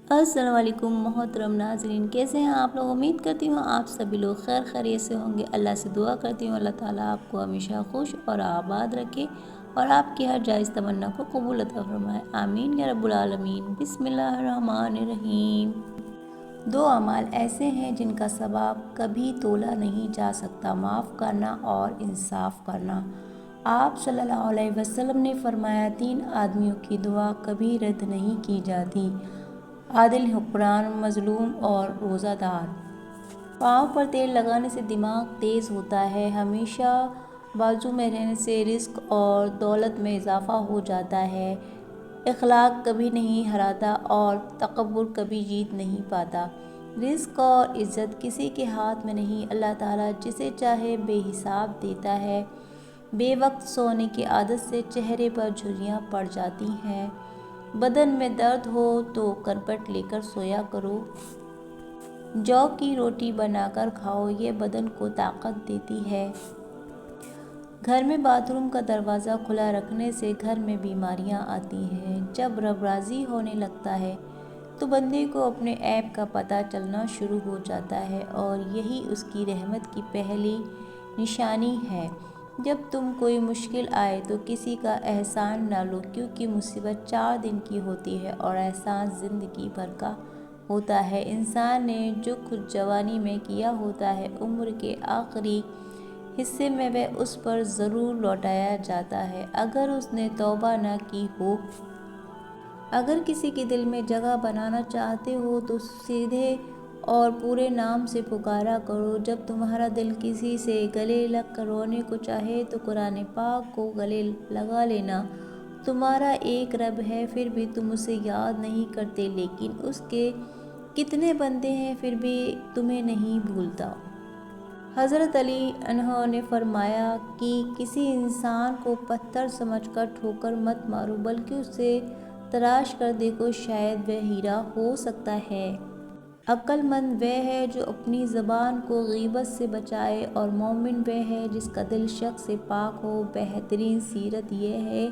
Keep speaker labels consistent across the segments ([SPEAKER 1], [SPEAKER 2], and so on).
[SPEAKER 1] السلام علیکم محترم ناظرین، کیسے ہیں آپ لوگ؟ امید کرتی ہوں آپ سبھی لوگ خیر خیریت سے ہوں گے۔ اللہ سے دعا کرتی ہوں اللہ تعالیٰ آپ کو ہمیشہ خوش اور آباد رکھے اور آپ کی ہر جائز تمنا کو قبول عطا فرمائے، آمین یا رب العالمین۔ بسم اللہ الرحمن الرحیم۔ دو اعمال ایسے ہیں جن کا ثواب کبھی تولا نہیں جا سکتا: معاف کرنا اور انصاف کرنا۔ آپ صلی اللہ علیہ وسلم نے فرمایا، 3 آدمیوں کی دعا کبھی رد نہیں کی جاتی: عادل حکمران، مظلوم اور روزہ دار۔ پاؤں پر تیل لگانے سے دماغ تیز ہوتا ہے، ہمیشہ بازو میں رہنے سے رزق اور دولت میں اضافہ ہو جاتا ہے، اخلاق کبھی نہیں ہارتا اور تکبر کبھی جیت نہیں پاتا۔ رزق اور عزت کسی کے ہاتھ میں نہیں، اللہ تعالیٰ جسے چاہے بے حساب دیتا ہے۔ بے وقت سونے کی عادت سے چہرے پر جھریاں پڑ جاتی ہیں۔ بدن میں درد ہو تو کربٹ لے کر سویا کرو۔ جو کی روٹی بنا کر کھاؤ، یہ بدن کو طاقت دیتی ہے۔ گھر میں باتھ روم کا دروازہ کھلا رکھنے سے گھر میں بیماریاں آتی ہیں۔ جب رب راضی ہونے لگتا ہے تو بندے کو اپنے عیب کا پتہ چلنا شروع ہو جاتا ہے اور یہی اس کی رحمت کی پہلی نشانی ہے۔ جب تم کوئی مشکل آئے تو کسی کا احسان نہ لو، کیونکہ مصیبت 4 دن کی ہوتی ہے اور احسان زندگی بھر کا ہوتا ہے۔ انسان نے جو کچھ جوانی میں کیا ہوتا ہے، عمر کے آخری حصے میں وہ اس پر ضرور لوٹایا جاتا ہے، اگر اس نے توبہ نہ کی ہو۔ اگر کسی کے دل میں جگہ بنانا چاہتے ہو تو سیدھے اور پورے نام سے پکارا کرو۔ جب تمہارا دل کسی سے گلے لگ کر رونے کو چاہے تو قرآن پاک کو گلے لگا لینا۔ تمہارا ایک رب ہے، پھر بھی تم اسے یاد نہیں کرتے، لیکن اس کے کتنے بندے ہیں پھر بھی تمہیں نہیں بھولتا۔ حضرت علی عنہ نے فرمایا کہ کسی انسان کو پتھر سمجھ کر ٹھوکر مت مارو، بلکہ اسے تراش کر دیکھو، شاید وہ ہیرا ہو سکتا ہے۔ عقل مند وہ ہے جو اپنی زبان کو غیبت سے بچائے اور مومن وہ ہے جس کا دل شک سے پاک ہو۔ بہترین سیرت یہ ہے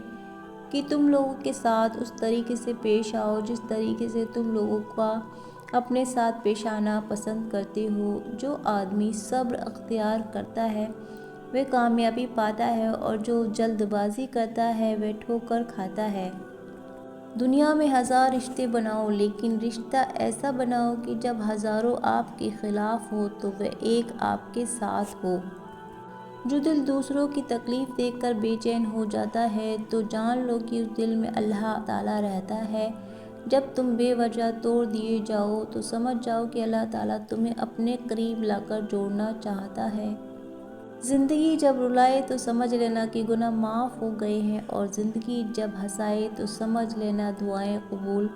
[SPEAKER 1] کہ تم لوگوں کے ساتھ اس طریقے سے پیش آؤ جس طریقے سے تم لوگوں کا اپنے ساتھ پیش آنا پسند کرتے ہو۔ جو آدمی صبر اختیار کرتا ہے وہ کامیابی پاتا ہے اور جو جلد بازی کرتا ہے وہ ٹھوکر کھاتا ہے۔ دنیا میں 1000 رشتے بناؤ، لیکن رشتہ ایسا بناؤ کہ جب ہزاروں آپ کے خلاف ہو تو وہ ایک آپ کے ساتھ ہو۔ جو دل دوسروں کی تکلیف دیکھ کر بے چین ہو جاتا ہے تو جان لو کہ اس دل میں اللہ تعالیٰ رہتا ہے۔ جب تم بے وجہ توڑ دیے جاؤ تو سمجھ جاؤ کہ اللہ تعالیٰ تمہیں اپنے قریب لا کر جوڑنا چاہتا ہے۔ زندگی جب رلائے تو سمجھ لینا کہ گناہ معاف ہو گئے ہیں، اور زندگی جب ہنسائے تو سمجھ لینا دعائیں قبول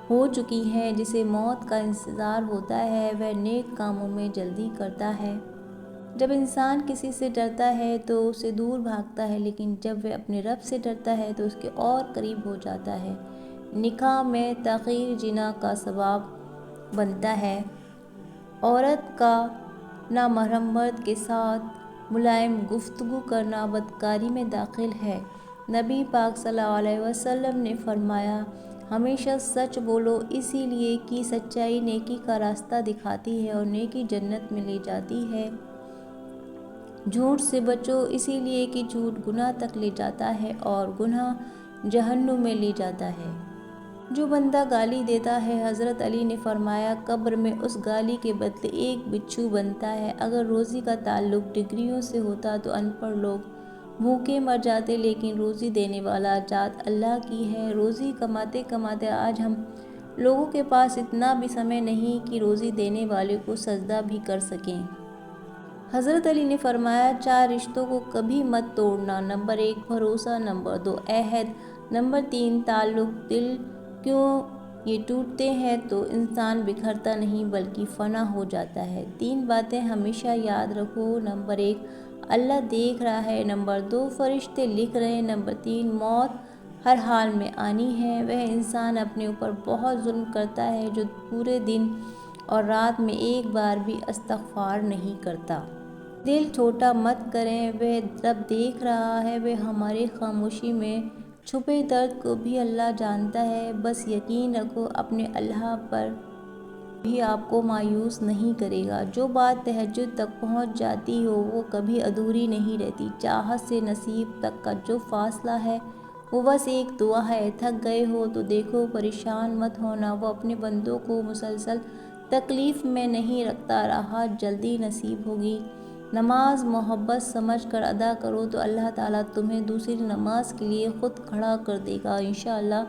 [SPEAKER 1] ہو چکی ہیں۔ جسے موت کا انتظار ہوتا ہے وہ نیک کاموں میں جلدی کرتا ہے۔ جب انسان کسی سے ڈرتا ہے تو اسے دور بھاگتا ہے، لیکن جب وہ اپنے رب سے ڈرتا ہے تو اس کے اور قریب ہو جاتا ہے۔ نکاح میں تاخیر زنا کا سبب بنتا ہے۔ عورت کا نامحرم مرد کے ساتھ ملائم گفتگو کرنا بدکاری میں داخل ہے۔ نبی پاک صلی اللہ علیہ وسلم نے فرمایا، ہمیشہ سچ بولو، اسی لیے کہ سچائی نیکی کا راستہ دکھاتی ہے اور نیکی جنت میں لے جاتی ہے۔ جھوٹ سے بچو، اسی لیے کہ جھوٹ گناہ تک لے جاتا ہے اور گناہ جہنم میں لے جاتا ہے۔ جو بندہ گالی دیتا ہے، حضرت علی نے فرمایا، قبر میں اس گالی کے بدلے ایک بچھو بنتا ہے۔ اگر روزی کا تعلق ڈگریوں سے ہوتا تو ان پڑھ لوگ بھوکے مر جاتے، لیکن روزی دینے والا ذات اللہ کی ہے۔ روزی کماتے کماتے آج ہم لوگوں کے پاس اتنا بھی سمے نہیں کہ روزی دینے والے کو سجدہ بھی کر سکیں۔ حضرت علی نے فرمایا، 4 رشتوں کو کبھی مت توڑنا: نمبر 1 بھروسہ، نمبر 2 عہد، نمبر 3 تعلق۔ دل کیوں یہ ٹوٹتے ہیں تو انسان بکھرتا نہیں بلکہ فنا ہو جاتا ہے۔ 3 باتیں ہمیشہ یاد رکھو: نمبر 1 اللہ دیکھ رہا ہے، نمبر 2 فرشتے لکھ رہے ہیں، نمبر 3 موت ہر حال میں آنی ہے۔ وہ انسان اپنے اوپر بہت ظلم کرتا ہے جو پورے دن اور رات میں ایک بار بھی استغفار نہیں کرتا۔ دل چھوٹا مت کریں، وہ رب دیکھ رہا ہے، وہ ہماری خاموشی میں چھپے درد کو بھی اللہ جانتا ہے، بس یقین رکھو اپنے اللہ پر بھی آپ کو مایوس نہیں کرے گا۔ جو بات تہجد تک پہنچ جاتی ہو وہ کبھی ادھوری نہیں رہتی۔ چاہت سے نصیب تک کا جو فاصلہ ہے وہ بس ایک دعا ہے۔ تھک گئے ہو تو دیکھو، پریشان مت ہونا، وہ اپنے بندوں کو مسلسل تکلیف میں نہیں رکھتا، راحت جلدی نصیب ہوگی۔ نماز محبت سمجھ کر ادا کرو تو اللہ تعالیٰ تمہیں دوسری نماز کے لیے خود کھڑا کر دے گا انشاءاللہ۔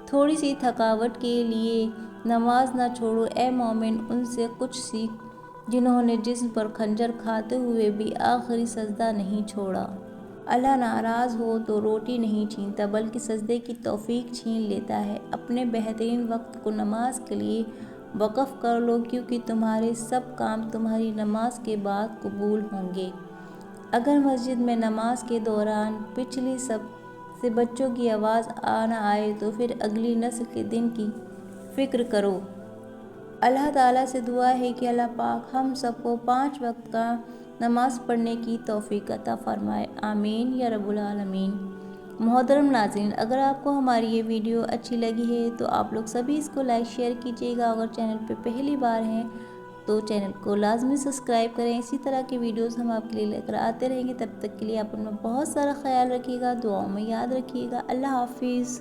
[SPEAKER 1] تھوڑی سی تھکاوٹ کے لیے نماز نہ چھوڑو اے مومن، ان سے کچھ سیکھ جنہوں نے جسم پر خنجر کھاتے ہوئے بھی آخری سجدہ نہیں چھوڑا۔ اللہ ناراض ہو تو روٹی نہیں چھینتا بلکہ سجدے کی توفیق چھین لیتا ہے۔ اپنے بہترین وقت کو نماز کے لیے وقف کر لو، کیونکہ تمہارے سب کام تمہاری نماز کے بعد قبول ہوں گے۔ اگر مسجد میں نماز کے دوران پچھلی صف سے بچوں کی آواز نہ آئے تو پھر اگلی نسل کے دن کی فکر کرو۔ اللہ تعالیٰ سے دعا ہے کہ اللہ پاک ہم سب کو 5 وقت کا نماز پڑھنے کی توفیق عطا فرمائے، آمین یا رب العالمین۔ محترم ناظرین، اگر آپ کو ہماری یہ ویڈیو اچھی لگی ہے تو آپ لوگ سبھی اس کو لائک شیئر کیجیے گا۔ اگر چینل پہ پہلی بار ہیں تو چینل کو لازمی سبسکرائب کریں۔ اسی طرح کی ویڈیوز ہم آپ کے لیے لے کر آتے رہیں گے۔ تب تک کے لیے آپ اپنا بہت سارا خیال رکھیے گا، دعاؤں میں یاد رکھیے گا۔ اللہ حافظ۔